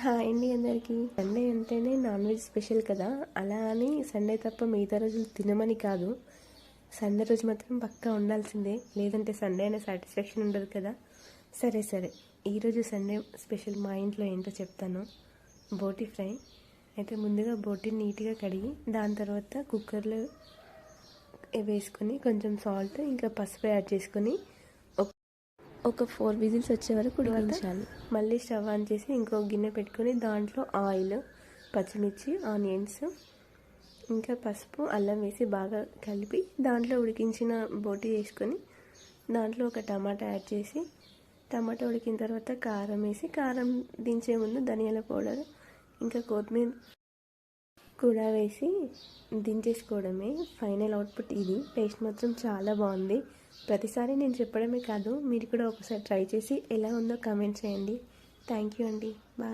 Hi అండి అందరికీ. Sunday అంటేనే నాన్ వెజ్ స్పెషల్ కదా, అలా అని సండే తప్ప మిగతా రోజులు తినమని కాదు. సండే రోజు మాత్రం పక్కా ఉండాల్సిందే, లేదంటే సండే అనే సాటిస్ఫాక్షన్ ఉండదు కదా. సరే ఈరోజు సండే స్పెషల్ మా ఇంట్లో ఏంటో చెప్తాను. బోటి ఫ్రై. అయితే ముందుగా బోటిని నీట్గా కడిగి దాని తర్వాత కుక్కర్లో వేసుకొని కొంచెం సాల్ట్ ఇంకా పసుపు యాడ్ చేసుకొని ఒక 4 విజిల్స్ వచ్చే వరకు ఉడికించాలి. మళ్ళీ స్టవ్ ఆన్ చేసి ఇంకో గిన్నె పెట్టుకొని దాంట్లో ఆయిల్, పచ్చిమిర్చి, ఆనియన్స్ ఇంకా పసుపు, అల్లం వేసి బాగా కలిపి దాంట్లో ఉడికించిన బోటి వేసుకొని దాంట్లో ఒక టమాటా యాడ్ చేసి టమాటా ఉడికిన తర్వాత కారం వేసి, కారం దించే ముందు ధనియాల పౌడర్ ఇంకా కొత్తిమీర కూడా వేసి దించేసుకోవడమే. ఫైనల్ అవుట్పుట్ ఇది. టేస్ట్ మాత్రం చాలా బాగుంది. ప్రతిసారి నేను చెప్పడమే కాదు, మీరు కూడా ఒకసారి ట్రై చేసి ఎలా ఉందో కామెంట్ చేయండి. థ్యాంక్ యూ అండి. బాయ్.